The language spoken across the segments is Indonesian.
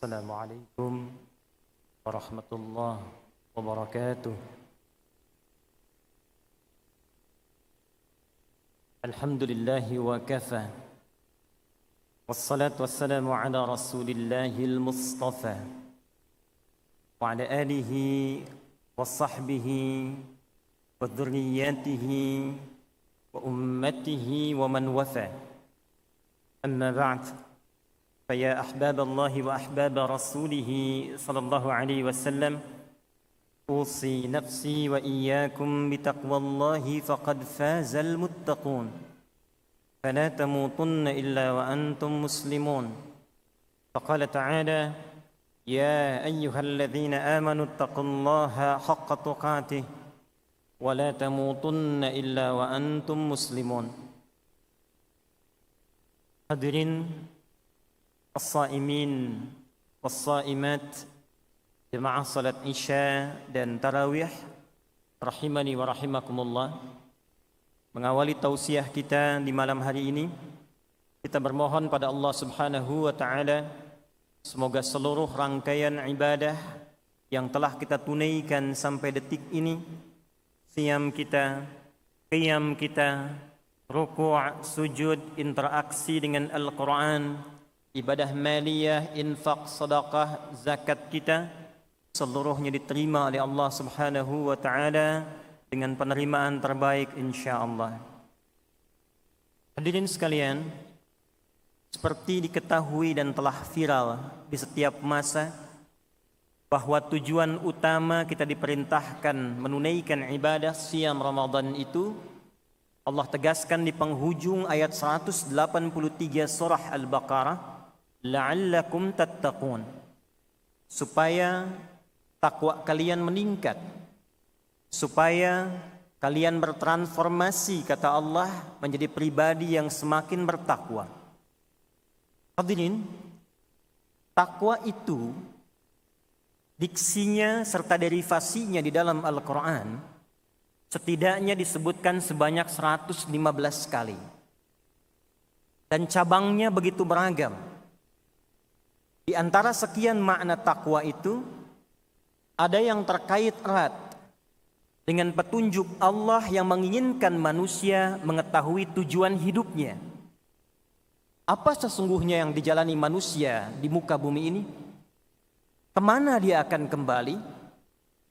Assalamualaikum warahmatullahi wabarakatuh. Alhamdulillahi wa kafa. Wassalatu wassalamu ala rasulillahil mustafa wa ala alihi wa sahbihi wa dhurriyyatihi wa ummatihi wa man wafa. Amma ba'd. فيا أحباب الله وأحباب رسوله صلى الله عليه وسلم أوصي نفسي وإياكم بتقوى الله فقد فاز المتقون فلا تموتن إلا وأنتم مسلمون فقال تعالى يا أيها الذين آمنوا اتقوا الله حق تقاته ولا تموتن إلا وأنتم مسلمون. Hadirin as-saimin was-saimat jemaah salat isya dan tarawih rahimani wa rahimakumullah. Mengawali tausiah kita di malam hari ini, kita bermohon pada Allah Subhanahu wa taala semoga seluruh rangkaian ibadah yang telah kita tunaikan sampai detik ini, siyam kita, qiyam kita, ruku', sujud, interaksi dengan Al-Quran, ibadah maliyah, infak, sedekah, zakat kita, seluruhnya diterima oleh Allah Subhanahu wa taala dengan penerimaan terbaik insyaallah. Hadirin sekalian, seperti diketahui dan telah viral di setiap masa bahwa tujuan utama kita diperintahkan menunaikan ibadah siyam Ramadan itu Allah tegaskan di penghujung ayat 183 surah Al-Baqarah, la'allakum tattaqun, supaya takwa kalian meningkat, supaya kalian bertransformasi, kata Allah, menjadi pribadi yang semakin bertakwa. Hadirin, takwa itu diksinya serta derivasinya di dalam Al-Quran setidaknya disebutkan sebanyak 115 kali. Dan cabangnya begitu beragam. Di antara sekian makna takwa itu, ada yang terkait erat dengan petunjuk Allah yang menginginkan manusia mengetahui tujuan hidupnya. Apa sesungguhnya yang dijalani manusia di muka bumi ini? Kemana dia akan kembali?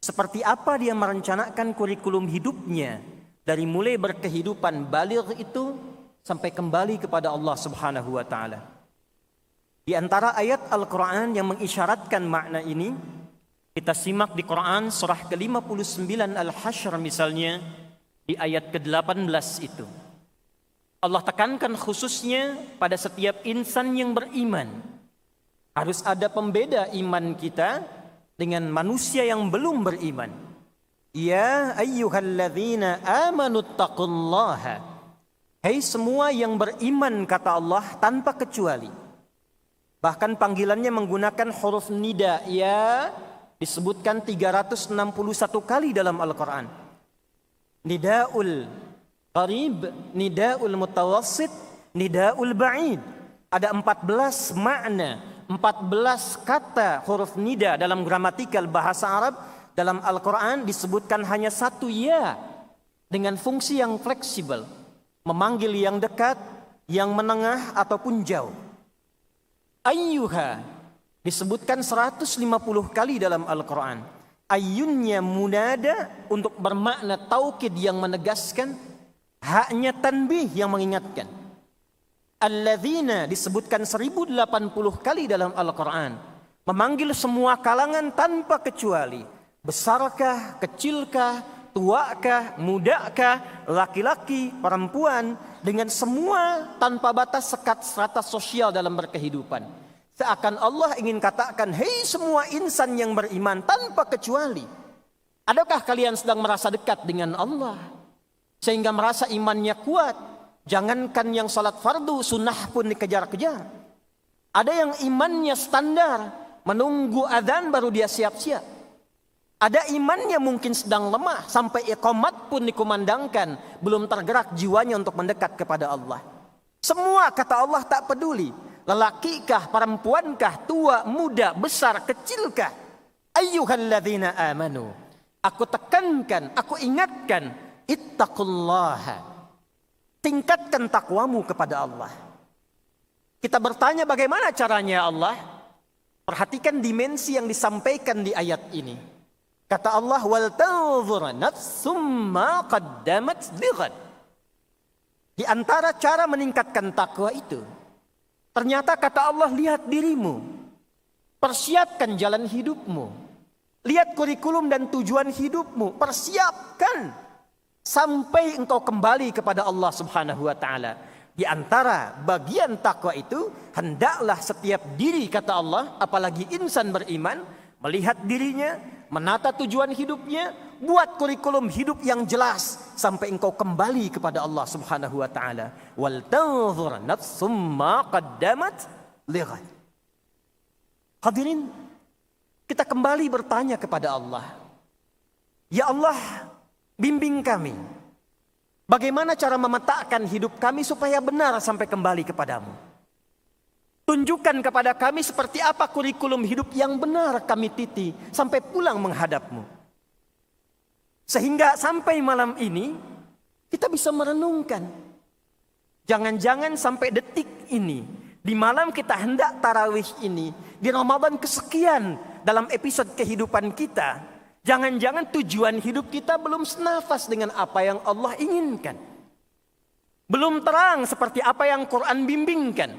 Seperti apa dia merencanakan kurikulum hidupnya dari mulai berkehidupan baligh itu sampai kembali kepada Allah Subhanahu wa taala. Di antara ayat Al-Quran yang mengisyaratkan makna ini, kita simak di Quran surah ke-59 Al-Hasyr misalnya, di ayat ke-18 itu. Allah tekankan khususnya pada setiap insan yang beriman. Harus ada pembeda iman kita dengan manusia yang belum beriman. Ya ayyuhalladzina amanu taqullaha. Hai semua yang beriman, kata Allah, tanpa kecuali. Bahkan panggilannya menggunakan huruf nida, ya, disebutkan 361 kali dalam Al-Quran. Nida'ul qarib, nida'ul mutawassit, nida'ul ba'id. Ada 14 makna, 14 kata huruf nida dalam gramatikal bahasa Arab. Dalam Al-Quran disebutkan hanya satu ya, dengan fungsi yang fleksibel, memanggil yang dekat, yang menengah ataupun jauh. Ayyuha disebutkan 150 kali dalam Al-Quran. Ayyunnya munada untuk bermakna taukid yang menegaskan, haknya tanbih yang mengingatkan. Alladzina disebutkan 1080 kali dalam Al-Quran, memanggil semua kalangan tanpa kecuali, besarkah, kecilkah, tuakah, mudakah, laki-laki, perempuan, dengan semua tanpa batas sekat strata sosial dalam berkehidupan. Seakan Allah ingin katakan, hei semua insan yang beriman tanpa kecuali. Adakah kalian sedang merasa dekat dengan Allah sehingga merasa imannya kuat? Jangankan yang salat fardu, sunnah pun dikejar-kejar. Ada yang imannya standar, menunggu adzan baru dia siap-siap. Ada imannya mungkin sedang lemah, sampai iqamat pun dikumandangkan, belum tergerak jiwanya untuk mendekat kepada Allah. Semua kata Allah tak peduli. lelakikah, perempuankah, tua, muda, besar, kecilkah? Ayyuhalladzina amanu. Aku tekankan, aku ingatkan, ittaqullaha. Tingkatkan takwamu kepada Allah. Kita bertanya bagaimana caranya Allah? Perhatikan dimensi yang disampaikan di ayat ini. Kata Allah, wal tanzur nafsum ma qaddamat lighad. Di antara cara meningkatkan takwa itu, ternyata kata Allah, lihat dirimu. Persiapkan jalan hidupmu. Lihat kurikulum dan tujuan hidupmu. Persiapkan sampai engkau kembali kepada Allah Subhanahu wa taala. Di antara bagian takwa itu, hendaklah setiap diri, kata Allah, apalagi insan beriman, melihat dirinya, menata tujuan hidupnya, buat kurikulum hidup yang jelas sampai engkau kembali kepada Allah Subhanahu wa taala. Wal tanzur nafsum ma qaddamat lighad. Hadirin, kita kembali bertanya kepada Allah. Ya Allah, bimbing kami. Bagaimana cara memetakkan hidup kami supaya benar sampai kembali kepadamu? Tunjukkan kepada kami seperti apa kurikulum hidup yang benar kami titi sampai pulang menghadapmu. Sehingga sampai malam ini kita bisa merenungkan. Jangan-jangan sampai detik ini, di malam kita hendak tarawih ini, di Ramadan kesekian dalam episode kehidupan kita, jangan-jangan tujuan hidup kita belum senafas dengan apa yang Allah inginkan. Belum terang seperti apa yang Quran bimbingkan.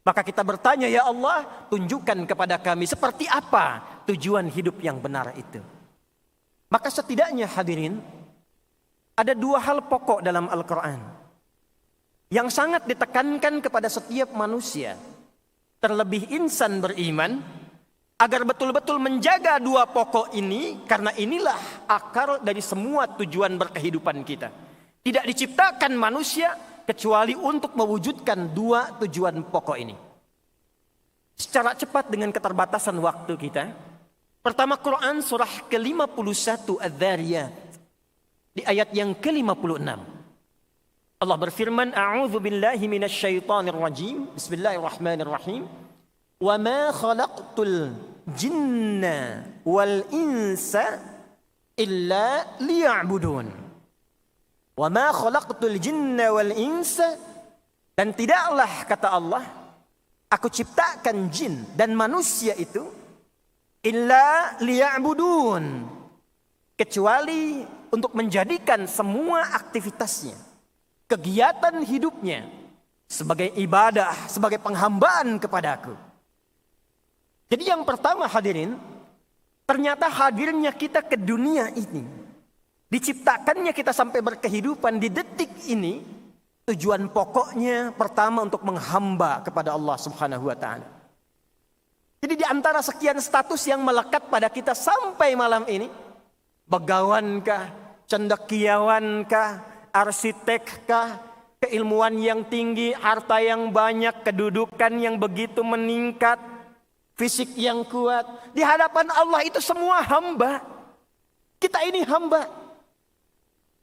Maka kita bertanya, ya Allah, tunjukkan kepada kami seperti apa tujuan hidup yang benar itu. Maka setidaknya hadirin, ada dua hal pokok dalam Al-Quran yang sangat ditekankan kepada setiap manusia, terlebih insan beriman, agar betul-betul menjaga dua pokok ini, karena inilah akar dari semua tujuan berkehidupan kita. Tidak diciptakan manusia kecuali untuk mewujudkan dua tujuan pokok ini. Secara cepat dengan keterbatasan waktu kita, pertama Quran surah ke-51 Adz-Dzariyat di ayat yang ke-56. Allah berfirman, A'udzu billahi minasyaitonir rajim. Bismillahirrahmanirrahim. Wa ma khalaqtul jinna wal insa illa liya'budun. Wa ma khalaqtul jinna wal insa, dan tidaklah, kata Allah, aku ciptakan jin dan manusia itu illa liya'budun, kecuali untuk menjadikan semua aktivitasnya, kegiatan hidupnya sebagai ibadah, sebagai penghambaan kepadaku. Jadi yang pertama hadirin, ternyata hadirnya kita ke dunia ini, diciptakannya kita sampai berkehidupan di detik ini, tujuan pokoknya pertama untuk menghamba kepada Allah Subhanahu wa taala. Jadi di antara sekian status yang melekat pada kita sampai malam ini, begawankah, cendekiawankah, arsitekkah, keilmuan yang tinggi, harta yang banyak, kedudukan yang begitu meningkat, fisik yang kuat, di hadapan Allah itu semua hamba. Kita ini hamba.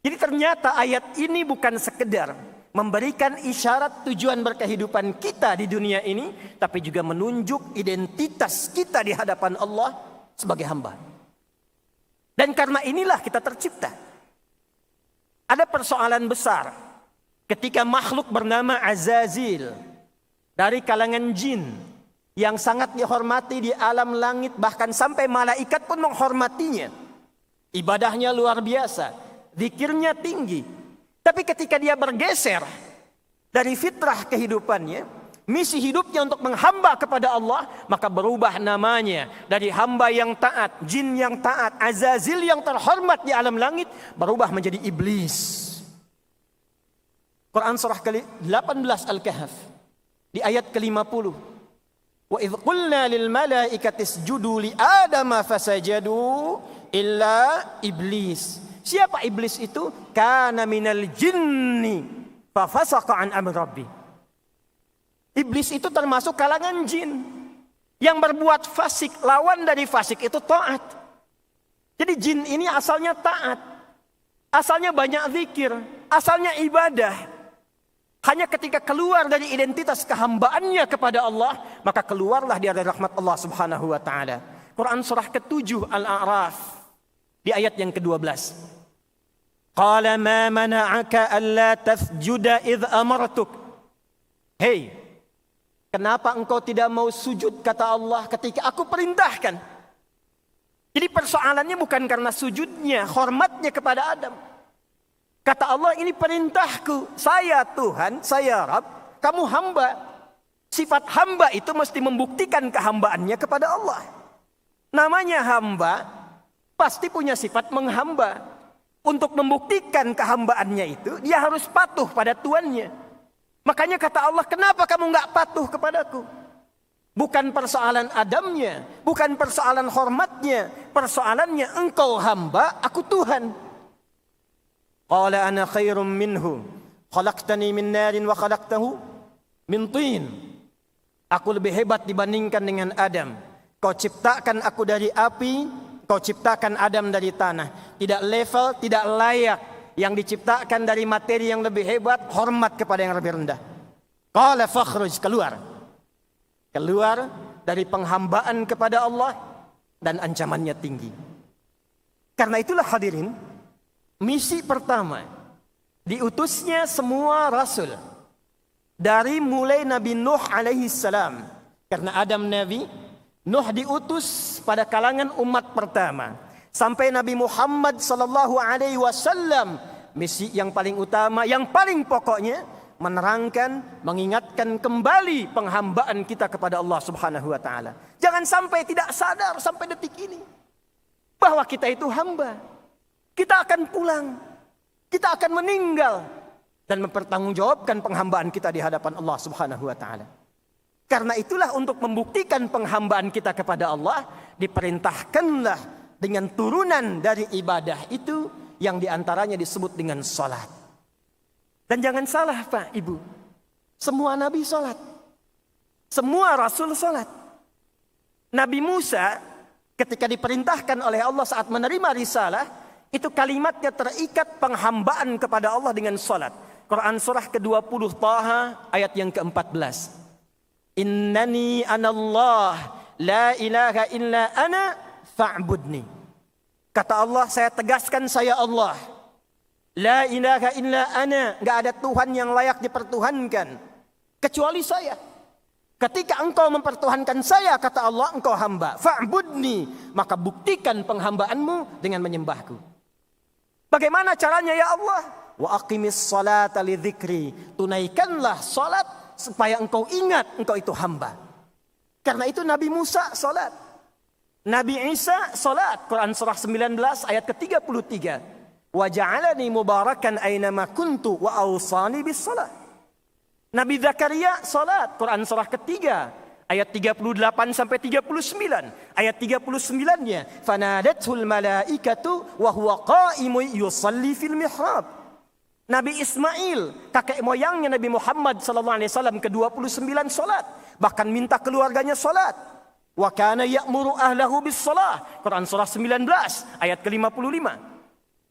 Jadi ternyata ayat ini bukan sekedar memberikan isyarat tujuan berkehidupan kita di dunia ini, tapi juga menunjuk identitas kita di hadapan Allah sebagai hamba. Dan karena inilah kita tercipta. Ada persoalan besar ketika makhluk bernama Azazil dari kalangan jin yang sangat dihormati di alam langit, bahkan sampai malaikat pun menghormatinya. Ibadahnya luar biasa, zikirnya tinggi. Tapi ketika dia bergeser dari fitrah kehidupannya, misi hidupnya untuk menghamba kepada Allah, maka berubah namanya dari hamba yang taat, jin yang taat, Azazil yang terhormat di alam langit, berubah menjadi iblis. Quran surah ke-18 Al-Kahf di ayat ke-50. Wa idh qulna lil malaikati isjudu li adama fasajadu illa iblis. Siapa iblis itu? Kana minal jinni fa fasaqa an amri rabbi. Iblis itu termasuk kalangan jin yang berbuat fasik. Lawan dari fasik itu taat. Jadi jin ini asalnya taat, asalnya banyak zikir, asalnya ibadah. Hanya ketika keluar dari identitas kehambaannya kepada Allah, maka keluarlah dia dari rahmat Allah Subhanahu wa taala. Quran surah ke-7 Al-A'raf di ayat yang ke-12. Qala ma mana'aka alla tasjuda idh amartuk. Hei, kenapa engkau tidak mau sujud, kata Allah, ketika aku perintahkan? Jadi persoalannya bukan karena sujudnya, hormatnya kepada Adam. Kata Allah, ini perintahku. Saya Tuhan, saya Rabb, kamu hamba. Sifat hamba itu mesti membuktikan kehambaannya kepada Allah. Namanya hamba, pasti punya sifat menghamba. Untuk membuktikan kehambaannya itu, dia harus patuh pada tuannya. Makanya kata Allah, kenapa kamu nggak patuh kepadaku? Bukan persoalan Adamnya, bukan persoalan hormatnya. Persoalannya engkau hamba, aku Tuhan. Qala ana khairum minhu, khalaqtani min narin wa khalaqtahu min tin. Aku lebih hebat dibandingkan dengan Adam. Kau ciptakan aku dari api, kau ciptakan Adam dari tanah. Tidak level, tidak layak. Yang diciptakan dari materi yang lebih hebat, hormat kepada yang lebih rendah. Qala fakhruj, keluar. Keluar dari penghambaan kepada Allah dan ancamannya tinggi. Karena itulah hadirin, misi pertama, diutusnya semua rasul. Dari mulai Nabi Nuh alaihi salam. Karena Adam Nabi, Nuh diutus pada kalangan umat pertama. Sampai Nabi Muhammad sallallahu alaihi wasallam, misi yang paling utama, yang paling pokoknya, menerangkan, mengingatkan kembali penghambaan kita kepada Allah Subhanahu wa taala. Jangan sampai tidak sadar sampai detik ini bahwa kita itu hamba. Kita akan pulang, kita akan meninggal dan mempertanggungjawabkan penghambaan kita di hadapan Allah Subhanahu wa taala. Karena itulah untuk membuktikan penghambaan kita kepada Allah, diperintahkanlah dengan turunan dari ibadah itu yang diantaranya disebut dengan salat. Dan jangan salah Pak, Ibu, semua nabi salat, semua rasul salat. Nabi Musa ketika diperintahkan oleh Allah saat menerima risalah, itu kalimatnya terikat penghambaan kepada Allah dengan salat. Quran surah ke-20 Taha ayat yang ke-14. Innani anallah la ilaha illa ana fa'budni. Kata Allah, saya tegaskan saya Allah. La ilaha illa ana, enggak ada Tuhan yang layak dipertuhankan kecuali saya. Ketika engkau mempertuhankan saya, kata Allah, engkau hamba. Fa'budni, maka buktikan penghambaanmu dengan menyembahku. Bagaimana caranya ya Allah? Wa aqimis salata li dzikri. Tunaikanlah salat supaya engkau ingat engkau itu hamba. Karena itu Nabi Musa salat. Nabi Isa salat. Quran surah 19 ayat ke-33. Wa ja'alani mubarakan aynama kuntu wa awsani bis salat. Nabi Zakaria salat. Quran surah ketiga ayat 38 sampai 39. Ayat 39-nya, fanadatul malaikatu wa huwa qa'imun yusalli fil mihrab. Nabi Ismail, kakek moyangnya Nabi Muhammad sallallahu alaihi wasallam ke-29 salat, bahkan minta keluarganya salat. Wa kana ya'muru ahlahu bis shalah. Quran surah 19 ayat ke-55.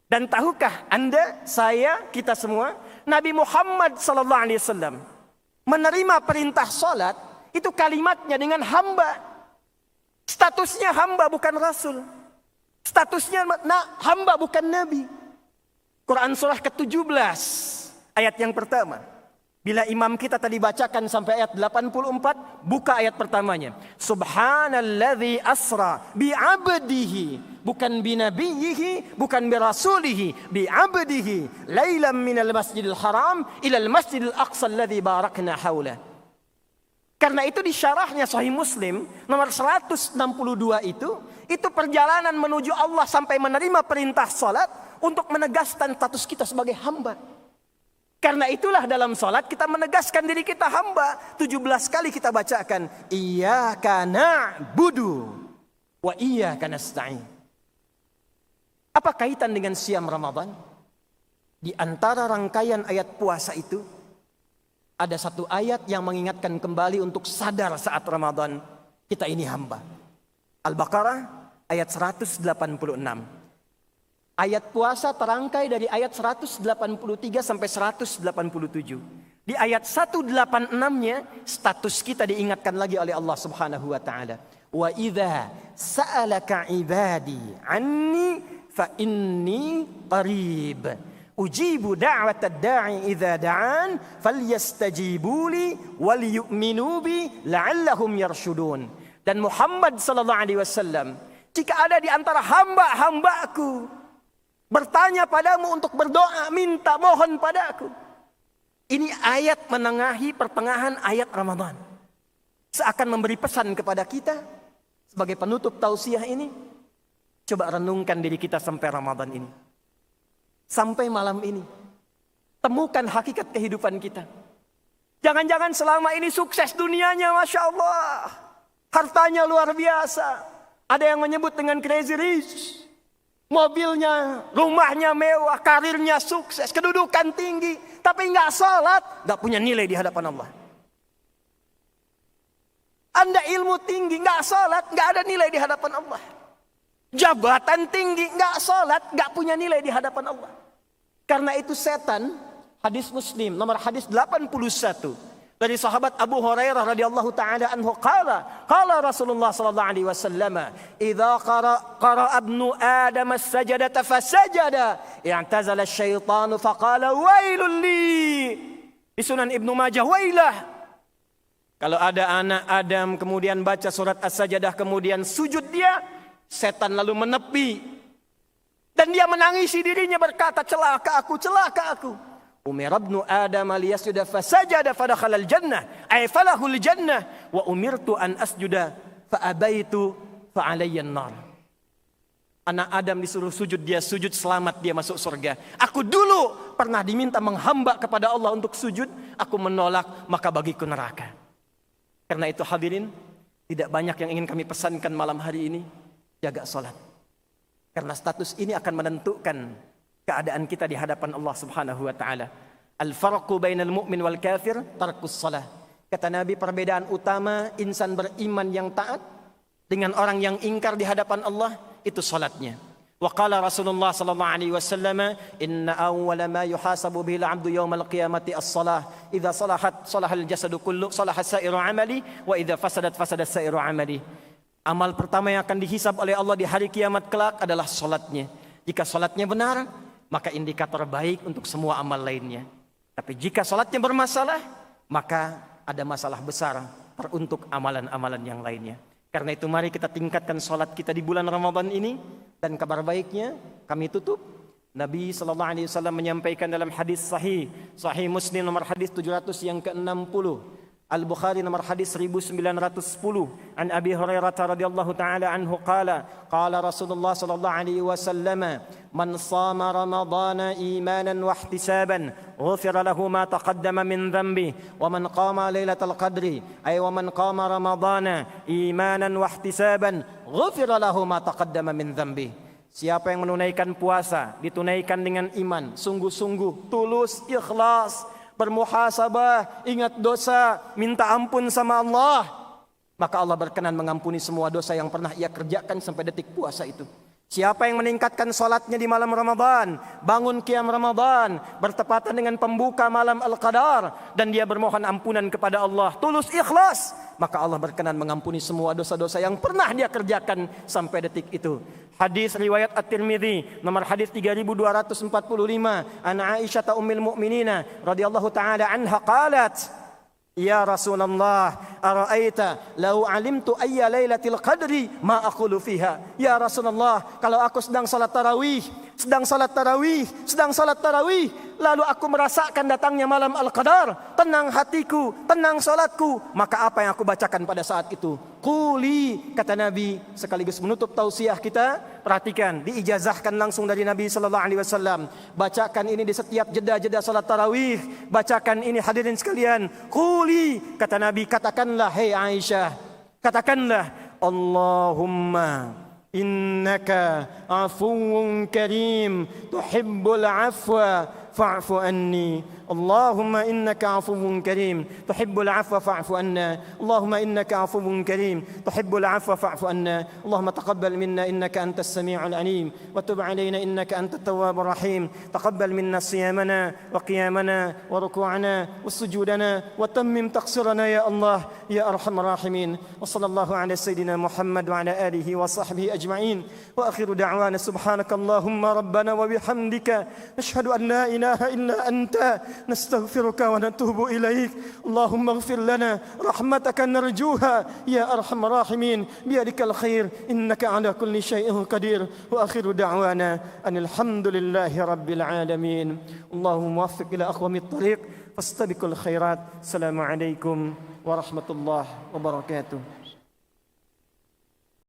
Dan tahukah Anda, saya, kita semua, Nabi Muhammad sallallahu alaihi wasallam menerima perintah salat itu kalimatnya dengan hamba. Statusnya hamba bukan rasul. Statusnya hamba bukan nabi. Quran surah ke-17 ayat yang pertama. Bila imam kita tadi bacakan sampai ayat 84, buka ayat pertamanya. Subhanalladzi asra bi'abdihi, bukan binabiyhi, bukan birasulihi, bi'abdihi lailan minal masjidil haram ilal masjidil aqsa alladzi barakna haulah. Karena itu di syarahnya Sahih Muslim nomor 162 itu perjalanan menuju Allah sampai menerima perintah salat untuk menegaskan status kita sebagai hamba. Karena itulah dalam salat kita menegaskan diri kita hamba. 17 kali kita bacakan iyyaka na'budu wa iyyaka nasta'in. Apa kaitan dengan siam Ramadan? Di antara rangkaian ayat puasa itu ada satu ayat yang mengingatkan kembali untuk sadar saat Ramadan kita ini hamba. Al-Baqarah ayat 186. Ayat puasa terangkai dari ayat 183 sampai 187. Di ayat 186-nya status kita diingatkan lagi oleh Allah Subhanahu wa taala. Wa idza sa'alaka 'ibadi 'anni fa inni qarib. Ujibu da'watad da'i idza da'an falyastajibu li wal yu'minu bi la'allahum yarshudun. Dan Muhammad sallallahu alaihi wasallam, jika ada di antara hamba-hambaku bertanya padamu untuk berdoa, minta mohon padaku. Ini ayat menengahi pertengahan ayat Ramadan. Seakan memberi pesan kepada kita sebagai penutup tausiah ini. Coba renungkan diri kita sampai Ramadan ini. Sampai malam ini. Temukan hakikat kehidupan kita. Jangan-jangan selama ini sukses dunianya, Masya Allah. Hartanya luar biasa. Ada yang menyebut dengan crazy rich. Mobilnya, rumahnya mewah, karirnya sukses, kedudukan tinggi. Tapi nggak salat, nggak punya nilai di hadapan Allah. Anda ilmu tinggi, nggak salat, nggak ada nilai di hadapan Allah. Jabatan tinggi, nggak salat, nggak punya nilai di hadapan Allah. Karena itu setan, hadis Muslim, nomor hadis 81. Dari sahabat Abu Hurairah radhiyallahu taala anhu qala Rasulullah sallallahu alaihi wasallam idza qara ibnu adam as-sajdata fasajada i'tazala asy-syaitanu faqala wailul li. Di Sunan Ibnu Majah, wailah. Kalau ada anak Adam kemudian baca surat As-Sajdah kemudian sujud dia, setan lalu menepi dan dia menangisi dirinya berkata, celaka aku, celaka aku. Umira ibnu Adam liyasjuda fasajada fadakhala al-jannah ay falahu al-jannah wa umirtu an asjuda fa abaitu fa alayya an-nar. Anak Adam disuruh sujud, dia sujud, selamat, dia masuk surga. Aku dulu pernah diminta menghamba kepada Allah untuk sujud, aku menolak, maka bagiku neraka. Karena itu hadirin, tidak banyak yang ingin kami pesankan malam hari ini, jaga salat. Karena status ini akan menentukan keadaan kita di hadapan Allah Subhanahu wa taala. Al-farqu bainal mu'min wal kafir tarkus shalah. Kata Nabi, perbedaan utama insan beriman yang taat dengan orang yang ingkar di hadapan Allah itu salatnya. Wa qala Rasulullah sallallahu alaihi wasallam, inna awwala ma yuhasabu bihi al-'abdu yawmal qiyamati as-shalah. Idza salahat salahal jasadu kullu, salaha sa'iru 'amali wa idza fasadat fasadat sa'iru 'amali. Amal pertama yang akan dihisab oleh Allah di hari kiamat kelak adalah salatnya. Jika salatnya benar, maka indikator baik untuk semua amal lainnya. Tapi jika salatnya bermasalah, maka ada masalah besar untuk amalan-amalan yang lainnya. Karena itu mari kita tingkatkan salat kita di bulan Ramadan ini. Dan kabar baiknya kami tutup. Nabi SAW menyampaikan dalam hadis sahih Muslim nomor hadis 700 yang ke-60. Al-Bukhari nomor hadis 1910 an Abi Hurairah radhiyallahu taala anhu qala Rasulullah sallallahu alaihi wasallam man shama ramadhana imanan wa ihtisaban ghufira lahu ma taqaddama min dhanbi wa man qama lailatal qadri ay wa man qama ramadhana imanan wa ihtisaban ghufira lahu ma taqaddama min dhanbi. Siapa yang menunaikan puasa ditunaikan dengan iman, sungguh-sungguh, tulus, ikhlas, bermuhasabah, ingat dosa, minta ampun sama Allah, maka Allah berkenan mengampuni semua dosa yang pernah ia kerjakan sampai detik puasa itu. Siapa yang meningkatkan salatnya di malam Ramadan, bangun qiyam Ramadan, bertepatan dengan pembuka malam Al-Qadar, dan dia bermohon ampunan kepada Allah, tulus ikhlas, maka Allah berkenan mengampuni semua dosa-dosa yang pernah dia kerjakan sampai detik itu. Hadis riwayat At-Tirmidzi nomor hadis 3245 an Aisyah ummul mukminina radhiyallahu taala anha qalat, ya Rasulullah, ara'aita law alimtu ayya lailatul qadri ma aqulu fiha. Ya Rasulullah, kalau aku sedang salat tarawih, lalu aku merasakan datangnya malam Al-Qadar, tenang hatiku, tenang salatku, maka apa yang aku bacakan pada saat itu? Quli, kata Nabi sekaligus menutup tausiah kita. Perhatikan, diijazahkan langsung dari Nabi sallallahu alaihi wasallam. Bacakan ini di setiap jeda-jeda salat tarawih. Bacakan ini hadirin sekalian. Quli, kata Nabi, katakanlah, hei Aisyah, katakanlah, Allahumma innaka afuwun karim tuhibbul afwa فاعف عني اللهم إنك عفو كريم تحب العفو فاعف عنا اللهم إنك عفو كريم تحب العفو فاعف عنا اللهم تقبل منا إنك أنت السميع العليم وتب علينا إنك أنت التواب الرحيم تقبل منا صيامنا وقيامنا وركوعنا وسجودنا وتمم تقصيرنا يا الله يا أرحم الراحمين وصلى الله على سيدنا محمد وعلى آله وصحبه أجمعين وآخر دعوانا سبحانك اللهم ربنا وبحمدك نشهد أن لا إله إلا أنت نستغفرك ونتوب إليك اللهم اغفر لنا رحمتك نرجوها يا أرحم الراحمين بيدك الخير إنك على كل شيء قدير وآخر دعوانا أن الحمد لله رب العالمين اللهم وفق إلى أقوم الطريق فاستبقوا الخيرات السلام عليكم ورحمة الله وبركاته